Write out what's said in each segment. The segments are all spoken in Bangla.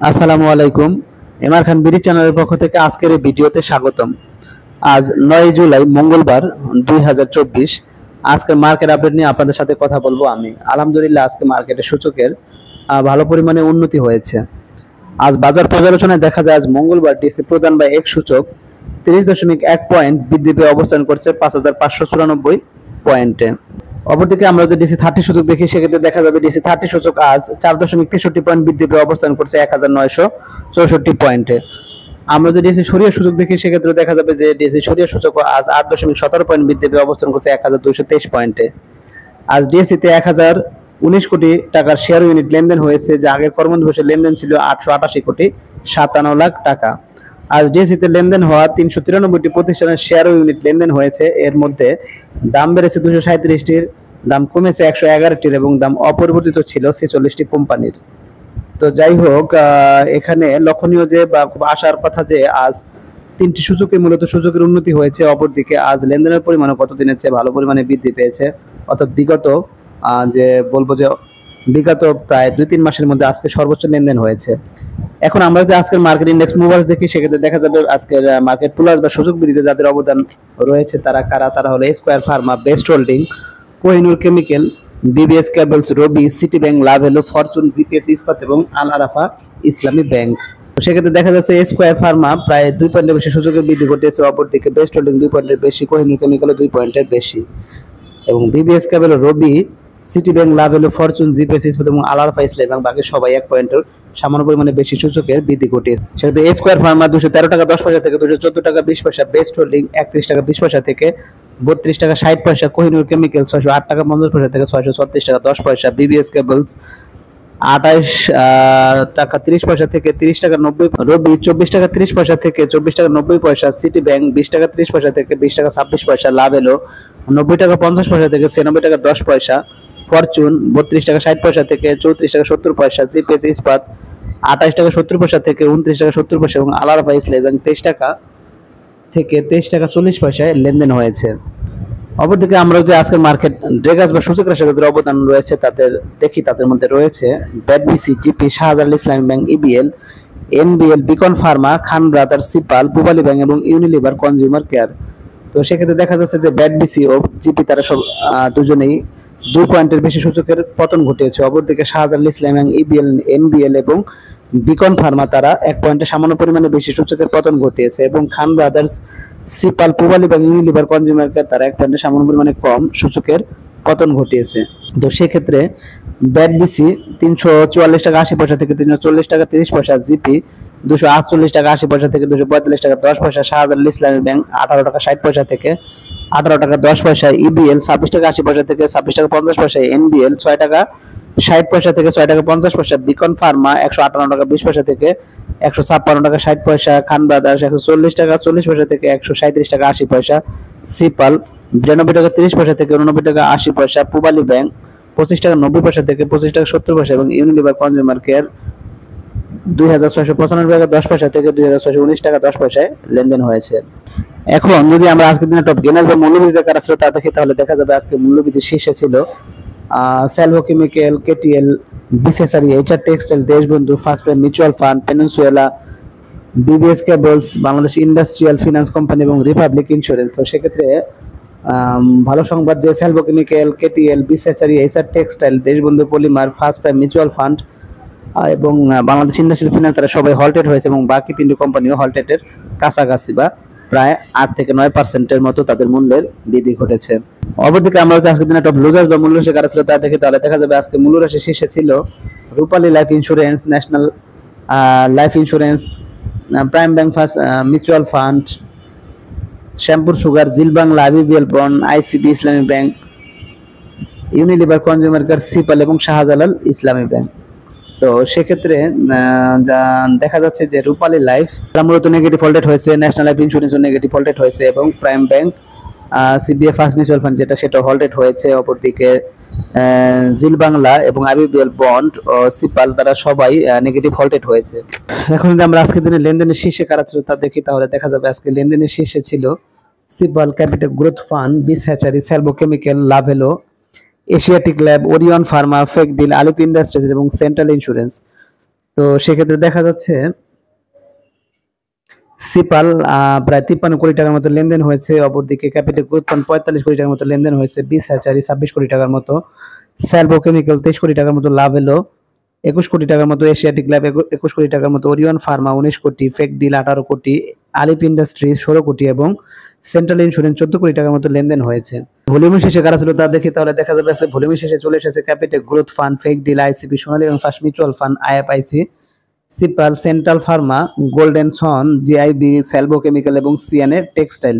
আসসালামু আলাইকুম। এমআর খান বিডি চ্যানেলের পক্ষ থেকে আজকের এই ভিডিওতে স্বাগতম। আজ 9 জুলাই মঙ্গলবার 2024। আজকের মার্কেট আপডেট নিয়ে আপনাদের সাথে কথা বলবো আমি। আলহামদুলিল্লাহ আজকে মার্কেটের সূচকের ভালো পরিমাণে উন্নতি হয়েছে। আজ বাজার পর্যালোচনায় দেখা যায় আজ মঙ্গলবার ডিএসই প্রধান বা এক সূচক 30.1 পয়েন্ট বৃদ্ধি পেয়ে অবস্থান করছে 5594 পয়েন্টে। অপরদিকে আমরা যদি ডিসি 30 সূচক দেখি সেক্ষেত্রে দেখা যাবে ডিসি 30 সূচক আজ 4.63 পয়েন্ট বৃদ্ধি পেয়ে অবস্থান করছে 1964 পয়েন্টে। আমরা যদি ডিসি সরিয়া সূচক দেখি সেক্ষেত্রে দেখা যাবে যে ডিসি সরিয়া সূচক আজ 8.17 পয়েন্ট বৃদ্ধি পেয়ে অবস্থান করছে 1223 পয়েন্টে। আজ ডিএসসিতে 1019 কোটি টাকার শেয়ার ইউনিট লেনদেন হয়েছে, যা আগের কর্মদিবসের লেনদেন ছিল 888 কোটি 57 লাখ টাকা। আজ ডিএসসিতে লেনদেন হওয়া 393টি প্রতিষ্ঠানের শেয়ার ইউনিট লেনদেন হয়েছে। এর মধ্যে দাম বেড়েছে 237টির, দাম কমেছে 111টির এবং দাম অপরিবর্তিত ছিল 46টি কোম্পানির। তো যাই হোক, এখানে লক্ষণীয় যে বা খুব আশার কথা যে আজ তিনটি সূচকে মূলত সূচকের উন্নতি হয়েছে। অপরদিকে আজ লেনদেনের পরিমাণও গতদিনের চেয়ে ভালো পরিমাণে বৃদ্ধি পেয়েছে, অর্থাৎ যে বলবো যে বিগত প্রায় 2-3 মাসের মধ্যে আজকে সর্বোচ্চ লেনদেন হয়েছে। এখন আমরা যদি আজকের মার্কেট ইন্ডেক্স মুভার্স দেখি সেক্ষেত্রে দেখা যাবে আজকের মার্কেট প্লাস বা সুযোগ বৃদ্ধিতে যাদের অবদান রয়েছে তারা কারা, তারা হলো Square Pharma, Best Holding, Kohinoor chemical, BBS cables, Robi, City Bank, Lovello, Fortune, GPS Ispat এবং আল আরাফা ইসলামী ব্যাংক। সেক্ষেত্রে দেখা যাচ্ছে স্কয়ার ফার্মা প্রায় 2 পয়েন্টের বেশি সূচকের বৃদ্ধি ঘটেছে। অপরদিকে বেস্ট হোল্ডিং 2 পয়েন্টের বেশি, কোহিনুর কেমিক্যালও 2 পয়েন্টের বেশি এবং BBS cable, Robi, City Bank, Lovello, Fortune, GPS Ispat এবং আল আরাফা ইসলামী ব্যাংক বাকি সবাই 1 পয়েন্টের সামান্য পরিমাণে বেশি সূচকের বৃদ্ধি ঘটিয়েছে। সেক্ষেত্রে স্কয়ার ফার্মা 213 টাকা 10 পয়সা থেকে 214 টাকা 20 পয়সা, বেস্ট হোল্ডিং 31 টাকা 20 পয়সা থেকে 32 টাকা 60 পয়সা, কোহিনুর কেমিক্যাল 608 টাকা 50 পয়সা থেকে 636 টাকা 10 পয়সা, বিবিএস কেবলস 28 টাকা 30 পয়সা থেকে 30 টাকা 90, রবি 24 টাকা 30 পয়সা থেকে 24 টাকা 90 পয়সা, সিটি ব্যাংক 20 টাকা 30 পয়সা থেকে 20 টাকা 26 পয়সা, লাভেলো 90 টাকা 50 পয়সা থেকে 96 টাকা 10 পয়সা, ফরচুন 32 টাকা 60 পয়সা থেকে 34 টাকা 70 পয়সা, জিপিএস ইস্পাত 28 টাকা 70 পয়সা থেকে 29 টাকা 70 পয়সা এবং আল আরাফা ইসলামী ব্যাংক 23 টাকা থেকে 23 টাকা 40 পয়সায় লেনদেন হয়েছে। অপরদিকে আমরা যে আজকের মার্কেট ড্রেগাস বা সূচক রাশি যাদের অবদান রয়েছে তাদের দেখি, তাদের মধ্যে রয়েছে ব্যাডবিসি, GP, Shahjalal Islami Bank, EBL, NBL, Beacon Pharma, Khan Brothers, সিপাল, পুবালী ব্যাংক এবং ইউনিলিভার কনজিউমার কেয়ার। তো সেক্ষেত্রে দেখা যাচ্ছে যে ব্যাডবিসি ও জিপি তারা সব দুজনেই 2 পয়েন্টের বেশি সূচকের পতন ঘটিয়েছে। অপরদিকে Shahjalal Islami Bank, EBL, NBL এবং বিকন ফার্মা তারা 1 পয়েন্টে সামান্য পরিমাণে বেশি সূচকের পতন ঘটিয়েছে এবং খান ব্রাদার্স, সিপাল, Pubali bank, Unilever Consumer care তারা 1 পয়েন্টে সামান্য পরিমাণে কম সূচকের পতন ঘটিয়েছে। তো সেক্ষেত্রে ব্যাডবিসি 344 টাকা 80 পয়সা থেকে 340 টাকা 30 পয়সা, জিপি 248 টাকা 80 পয়সা থেকে 245 টাকা 10 পয়সা, শাহজালাল ইসলামী ব্যাংক 18 টাকা 60 পয়সা থেকে 18 টাকা 10 পয়সা, ইবিএল 26 টাকা 80 পয়সা থেকে 26 টাকা 50 পয়সা, এনবিএল 6 টাকা 60 পয়সা থেকে 6 টাকা 50 পয়সা, বিকন ফার্মা 158 টাকা 20 পয়সা থেকে 156 টাকা 60 পয়সা, খান ব্রাদার্স 140 টাকা 40 পয়সা থেকে 137 টাকা 80 পয়সা, সিপাল 92 টাকা 30 পয়সা থেকে 89 টাকা 80 পয়সা, পুবালী ব্যাংক 25 টাকা 90 পয়সা থেকে 25 টাকা 70 পয়সা এবং ইউনিলিভার কনজিউমার কেয়ার 2695 টাকা 10 পয়সা থেকে 2619 টাকা 10 পয়সায় লেনদেন হয়েছে। এখন যদি আমরা আজকের দিনে টপ গেনার বা মূল্যবৃদ্ধি কারা ছিল তা দেখি তাহলে দেখা যাবে আজকে মূল্যবৃদ্ধি শীর্ষে ছিল Salvo Chemical, KTL, BCSRE, HR Textile, Deshbandhu, First Prime Mutual Fund, Peninsula, BBS Cables, Bangladesh Industrial Finance Company এবং রিপাবলিক ইন্স্যুরেন্স। তো সেক্ষেত্রে ভালো সংবাদ যে Salvo Chemical, KTL, BCSRE, HR Textile, Deshbandhu Polymer, First Prime Mutual Fund এবং বাংলাদেশ ইন্ডাস্ট্রিয়াল ফিনান্স তারা সবাই হলটেড হয়েছে এবং বাকি 3টি কোম্পানিও হলটেডের কাছাকাছি বা প্রায় 8 থেকে 9% মতো তাদের মূল্যের বৃদ্ধি ঘটেছে। অপরদিকে আমরা আজকের দিনে টপ লুজার্স বা মূল্য রাশি কারা ছিল তা দেখি তাহলে দেখা যাবে আজকে মূল্য রাশি শীর্ষে ছিল Rupali Life Insurance, National Life Insurance, Prime Bank First Mutual Fund, Shyampur Sugar, Zeal Bangla, IBBL Bond, ICB Islami Bank, Unilever Consumer Care, সিপাল এবং শাহজালাল ইসলামী ব্যাংক। তো সেক্ষেত্রে দেখা যাচ্ছে যে রূপালী লাইফ মূলত নেগেটিভ হল্টেড হয়েছে, ন্যাশনাল লাইফ ইন্স্যুরেন্সও নেগেটিভ হল্টেড হয়েছে এবং Prime Bank, CBA First Mutual Fund যেটা সেটা হল্টেড হয়েছে। অপরদিকে জিল বাংলা এবং আইবিবিএল বন্ড ও সিপাল তারা সবাই নেগেটিভ হল্টেড হয়েছে। এখন যদি আমরা আজকের দিনে লেনদেনের শীর্ষে কারা ছিল তা দেখি তাহলে দেখা যাবে আজকে লেনদেনের শীর্ষে ছিল সিপাল, ক্যাপিটাল গ্রোথ ফান্ড, বিস Hatchery, Salvo Chemical, Lovello, Asiatic Lab, Orion Pharma, FEKDIL, Alif Industries এবং সেন্ট্রাল ইন্স্যুরেন্স। তো সেক্ষেত্রে দেখা যাচ্ছে সিপাল প্রায় 53 কোটি টাকার মতো লেনদেন হয়েছে, অপরদিকে ক্যাপিটাল গ্রুপ ফান্ড 45 কোটি টাকার মতো লেনদেন হয়েছে, বিস হ্যাচারি 26 কোটি টাকার মতো, স্যালভো কেমিক্যাল 23 কোটি টাকার মতো লাভ এলো, 21 কোটি টাকার মতো এশিয়াটিক ল্যাব 21 কোটি টাকার মতো, ওরিয়ন ফার্মা 19 কোটি, ফেক ডিল 18 কোটি, আলিপ ইন্ডাস্ট্রিজ 16 কোটি এবং সেন্ট্রাল ইন্স্যুরেন্স 14 কোটি টাকার মতো লেনদেন হয়েছে। ভলিউমের শেষে কারা ছিল তা দেখি, তাহলে দেখা যাবে ভলিউমের শেষে চলে এসেছে Capital Growth Fund, FEKDIL, ICB, Sonali এবং ফার্স্ট মিউচুয়াল ফান্ড, আইএফআইসি, সিপাল, Central Pharma, Golden Son, GIB, Salvo Chemical এবং সিএনএ টেক্সটাইল।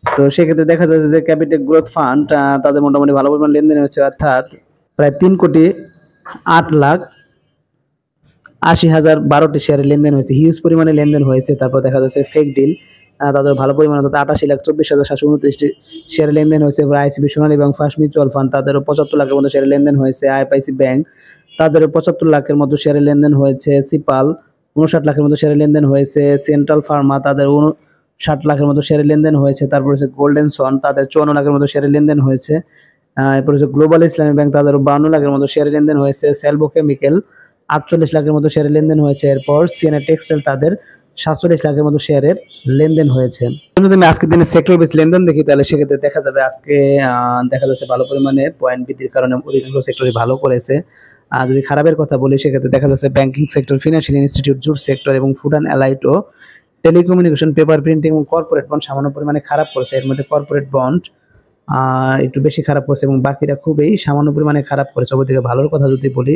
তো সেক্ষেত্রে দেখা যাচ্ছে যে ক্যাপিটাল গ্রোথ ফান্ড তাদের মোটামুটি ভালো পরিমাণ লেনদেন হচ্ছে, অর্থাৎ প্রায় 3,08,80,012টি শেয়ারের লেনদেন হয়েছে, হিউজ পরিমাণে লেনদেন হয়েছে। তারপর দেখা যাচ্ছে ফেক ডিল তাদের ভালো পরিমাণে, অর্থাৎ 88,24,729টি শেয়ারের লেনদেন হয়েছে। এবার আইসিবি, সোনালী এবং ফার্স্ট মিউচুয়াল ফান্ড তাদেরও 75 লাখের মতো শেয়ারের লেনদেন হয়েছে। আইএফআইসি ব্যাংক তাদেরও 75 লাখের মতো শেয়ারের লেনদেন হয়েছে। সিপাল 59 লাখের মতো শেয়ারের লেনদেন হয়েছে। সেন্ট্রাল ফার্মা তাদের 59 লাখের মতো শেয়ারের লেনদেন হয়েছে। তারপর হচ্ছে গোল্ডেন সন তাদের 54 লাখের মতো শেয়ারের লেনদেন হয়েছে। এরপর হচ্ছে গ্লোবাল ইসলামী ব্যাংক তাদের 52 লাখের মতো শেয়ারের লেনদেন হয়েছে। স্যালভো কেমিক্যাল 48 লাখের মতো শেয়ারের লেনদেন হয়েছে। এরপর সিএনএ টেক্সটাইল তাদের 47 লাখের মতো শেয়ারের লেনদেন হয়েছে। যদি আমি আজকের দিনে সেক্টর বেস লেনদেন দেখি, তাহলে সেক্ষেত্রে দেখা যাবে আজকে দেখা যাচ্ছে ভালো পরিমাণে পয়েন্ট বৃদ্ধির কারণে অধিকাংশ সেক্টরে ভালো করেছে। আর যদি খারাপের কথা বলি, সেক্ষেত্রে দেখা যাচ্ছে banking sector, financial institute, jute sector এবং ফুড অ্যান্ড অ্যালাইড ও টেলিকমিউনিকেশন, পেপার প্রিন্টিং এবং কর্পোরেট বন্ড সামান্য পরিমাণে খারাপ করেছে। এর মধ্যে কর্পোরেট বন্ড একটু বেশি খারাপ করেছে এবং বাকিরা খুবই সামান্য পরিমাণে খারাপ করেছে। অপরদিকে ভালোর কথা যদি বলি,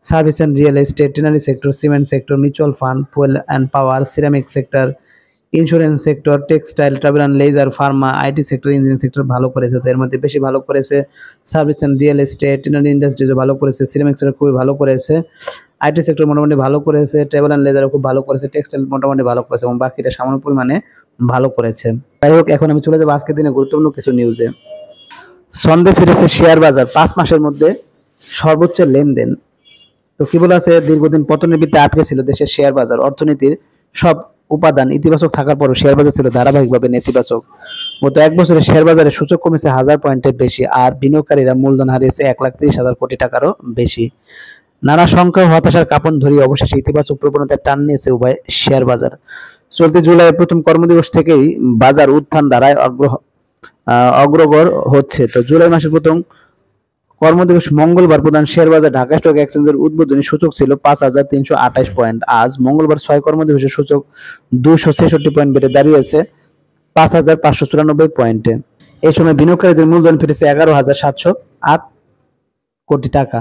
service and real estate, tannery sector, cement sector, mutual fund, fuel and power, ceramic sector, insurance sector, textile, travel and leisure, pharma, IT sector, engineering sector ভালো করেছে। তো এর মধ্যে বেশি ভালো করেছে service and real estate, tannery ইন্ডাস্ট্রিজও ভালো করেছে, সিরামিক সেক্টর খুবই ভালো করেছে, আইটি সেক্টর মোটামুটি ভালো করেছে, ট্রাভেল অ্যান্ড লেজারও খুব ভালো করেছে, টেক্সটাইল মোটামুটি ভালো করেছে এবং বাকিটা সামান্য পরিমাণে ভালো করেছে। যাই হোক, এখন আমি চলে যাবো আজকের দিনে গুরুত্বপূর্ণ কিছু নিউজে। ছন্দে ফিরেছে শেয়ার বাজার, 5 মাসের মধ্যে সর্বোচ্চ লেনদেন। তো কি বলা আছে, দীর্ঘদিন পতনের বৃত্তে আটকে ছিল দেশের শেয়ার বাজার। অর্থনীতির সব উপাদান ইতিবাচক থাকার পরও শেয়ার বাজার ছিল ধারাবাহিকভাবে নেতিবাচক। গত এক বছরে শেয়ার বাজারে সূচক কমেছে 1000 পয়েন্টের বেশি, আর বিনিয়োগকারীরা মূলধন হারিয়েছে 1,30,000 কোটি টাকারও বেশি। নানা সংখ্যা ও হতাশার কাঁপন ধরিয়ে অবশেষে ইতিবাচক প্রবণতায় টান নিয়েছে উভয় শেয়ার বাজার। চলতি জুলাইয়ের প্রথম কর্মদিবস থেকেই বাজার উত্থান ধারায় অগ্রগর হচ্ছে। তো জুলাই মাসের প্রথম কর্মদিবস মঙ্গলবার প্রধান শেয়ার বাজার ঢাকা স্টক এক্সচেঞ্জের উদ্বোধনী সূচক ছিল 5,328 পয়েন্ট। আজ মঙ্গলবার 6 কর্মদিবসের সূচক 266 পয়েন্ট বেড়ে দাঁড়িয়েছে 5,594 পয়েন্টে। এই সময় বিনিয়োগকারীদের মূলধন ফিরেছে 11,708 কোটি টাকা।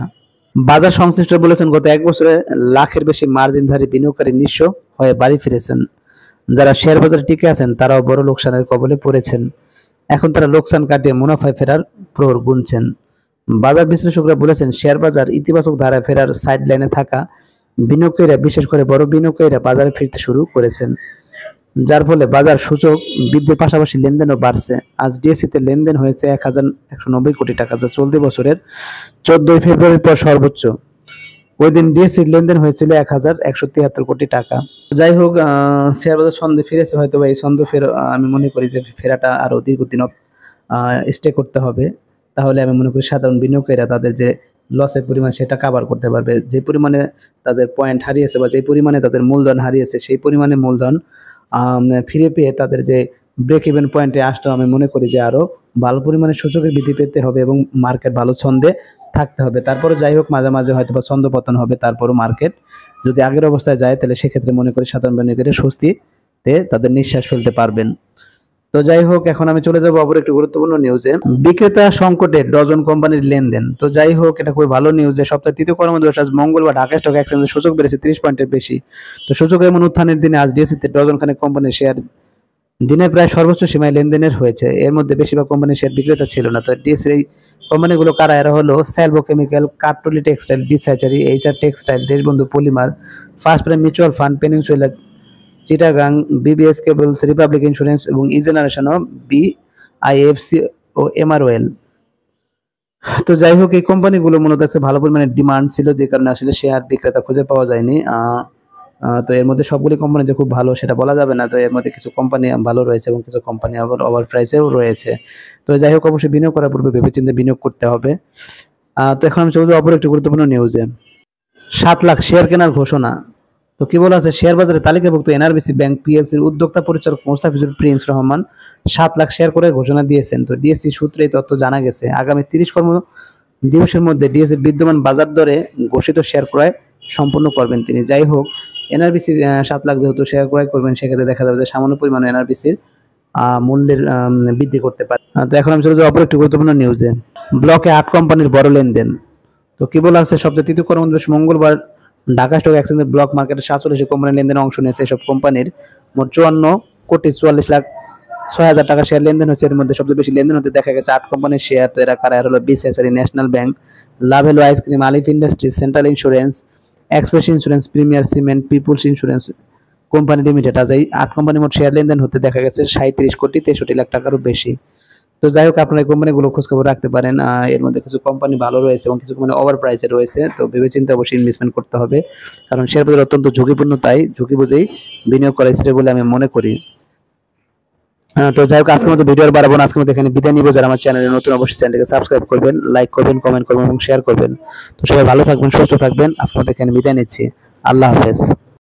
বাজার সংশ্লিষ্টরা বলেছেন, গত এক বছরে লাখের বেশি মার্জিনধারী বিনিয়োগকারী নিঃস্ব হয়ে বাড়ি ফিরেছেন। যারা শেয়ার বাজারে টিকে আছেন তারাও বড় লোকসানের কবলে পড়েছেন। এখন তারা লোকসান কাটিয়ে মুনাফায় ফেরার প্রহর গুনছেন। বাজার বিশ্লেষকরা বলেছেন, শেয়ার বাজার ইতিবাচক ধারায় ফেরার সাইড লাইনে থাকা বিনিয়োগকারীরা, বিশেষ করে বড় বিনিয়োগকারীরা বাজারে ফিরতে শুরু করেছেন, যার ফলে বাজার সূচক বৃদ্ধির পাশাপাশি লেনদেনও বাড়ছে। আজ ডিএসইতে লেনদেন হয়েছে 1,190 কোটি টাকা, যা চলতি বছরের 14 ফেব্রুয়ারির পর সর্বোচ্চ। ওই দিন ডিএসইর লেনদেন হয়েছিল 1,173 কোটি টাকা। যাই হোক, শেয়ার বাজার ছন্দে ফিরেছে, হয়তো এই ছন্দ আমি মনে করি যে ফেরাটা আরো দীর্ঘদিন স্টে করতে হবে। তাহলে আমি মনে করি সাধারণ বিনিয়োগকারীরা তাদের যে লসের পরিমাণ সেটা কাভার করতে পারবে। যে পরিমাণে তাদের পয়েন্ট হারিয়েছে বা যে পরিমাণে তাদের মূলধন হারিয়েছে, সেই পরিমাণে মূলধন ফিরে পেয়ে তাদের যে ব্রেক ইভেন পয়েন্টে আসতে, আমি মনে করি যে আরো ভালো পরিমাণে সূচকের বৃদ্ধি পেতে হবে এবং মার্কেট ভালো ছন্দে থাকতে হবে। তারপরে যাই হোক, মাঝে মাঝে হয়তো বা ছন্দ পতন হবে, তারপরও মার্কেট যদি আগের অবস্থায় যায়, তাহলে সেক্ষেত্রে মনে করি সাধারণ বিনিয়োগকারী স্বস্তিতে তাদের নিঃশ্বাস ফেলতে পারবেন। তো যাই হোক, এখন আমি চলে যাবো অপর একটি গুরুত্বপূর্ণ নিউজে। বিক্রেতা সংকটে ডজন কোম্পানির লেনদেন। তো যাই হোক, এটা খুবই ভালো নিউজ যে সপ্তাহের তৃতীয় কর্মদিবস আজ মঙ্গলবার ঢাকা স্টক এক্সচেঞ্জের সূচক বেড়েছে 30 পয়েন্টের বেশি। তো সূচক এমন উত্থানের দিনে আজ ডিএসইতে ডজন খানেক কোম্পানির শেয়ার দিনের প্রায় সর্বোচ্চ সীমায় লেনদেনের হয়েছে। এর মধ্যে বেশিরভাগ কোম্পানির শেয়ার বিক্রেতা ছিল না। তো ডিএসইর এই কোম্পানিগুলো কারা? এরা হলো স্যালভো কেমিক্যাল, কাঠটুলি টেক্সটাইল, বিস hatchery, HR Textile, Deshbandhu Polymer, First Prime Mutual fund, peninsula, Chittagong, BBS cables, Republic insurance এবং ই জেনারেশন ও বিআইএফসি ও এমআরওএল। তো যাই হোক, এই কোম্পানিগুলো মূলত ভালো পরিমাণে ডিমান্ড ছিল, যে কারণে আসলে শেয়ার বিক্রেতা খুঁজে পাওয়া যায়নি। তো এর মধ্যে সবগুলি কোম্পানি যে খুব ভালো সেটা বলা যাবে না। তো এর মধ্যে কিছু কোম্পানি ভালো রয়েছে এবং কিছু কোম্পানি আবার ওভার প্রাইসেও রয়েছে। তো যাই হোক, অবশ্যই বিনিয়োগ করার পূর্বে ভেবেচিন্তে বিনিয়োগ করতে হবে। তো এখন আমি চলে যাবো অপর একটি গুরুত্বপূর্ণ নিউজে। 7 লাখ শেয়ার কেনার ঘোষণা। তো কি বলা আছে, শেয়ার বাজারে তালিকাভুক্ত এনআরবিসি ব্যাংক পিএলসির উদ্যোক্তা পরিচালক মোস্তাফিজুর প্রিন্স রহমান 7 লাখ শেয়ার করে ঘোষণা দিয়েছেন। তো ডিএসসি সূত্রে এই তথ্য জানা গেছে। আগামী 30 কর্ম দিবসের মধ্যে ডিএসসির বিদ্যমান বাজার দরে ঘোষিত শেয়ার ক্রয় সম্পন্ন করবেন তিনি। যাই হোক, এনআরবিসি 7 লাখ যেহেতু শেয়ার ক্রয় করবেন, সেক্ষেত্রে দেখা যাবে যে সামান্য পরিমাণে এনআরবিসির মূল্যের বৃদ্ধি করতে পারে। তো এখন আমি চলে যাবো অপর একটি গুরুত্বপূর্ণ নিউজে। ব্লকে 8 কোম্পানির বড় লেনদেন। তো কি বলা আছে, সপ্তাহে 3য় কর্মদিবস মঙ্গলবার ঢাকা স্টক এক্সচেঞ্জের ব্লক মার্কেটে 47 কোম্পানির লেনদেনে অংশ নিয়েছে। এসব কোম্পানির মোট 54,44,06,000 টাকা শেয়ার লেনদেন হয়েছে। এর মধ্যে সবচেয়ে বেশি লেনদেন হতে দেখা গেছে 8 কোম্পানির শেয়ার। তো এরা কারা? এর হলো BCSRE, national bank, Lovello ice cream, Alif industries, central insurance, express insurance, premier cement, People's insurance company limited. আজ এই 8 কোম্পানির মোট শেয়ার লেনদেন হতে দেখা গেছে 37,63,00,000 টাকারও বেশি। তো যাই হোক, আপনারা এই কোম্পানিগুলো খোঁজখবর রাখতে পারেন। এর মধ্যে কিছু কোম্পানি ভালো রয়েছে এবং কিছু কোম্পানি ওভার প্রাইসে রয়েছে। তো ভেবেচিন্তে অবশ্যই ইনভেস্টমেন্ট করতে হবে, কারণ শেয়ার বাজার অত্যন্ত ঝুঁকিপূর্ণ, তাই ঝুঁকি বুঝেই বিনিয়োগ করা শ্রেয় বলে আমি মনে করি। তো যাই হোক, আজকের মতো ভিডিও আর বাড়াবো না। আজকের মতো এখানে বিদায় নিব। যারা আমার চ্যানেলে নতুন, অবশ্যই চ্যানেলকে সাবস্ক্রাইব করবেন, লাইক করবেন, কমেন্ট করবেন এবং শেয়ার করবেন। তো সবাই ভালো থাকবেন, সুস্থ থাকবেন। আজকের মতো এখানে বিদায় নিচ্ছি। আল্লাহ হাফেজ।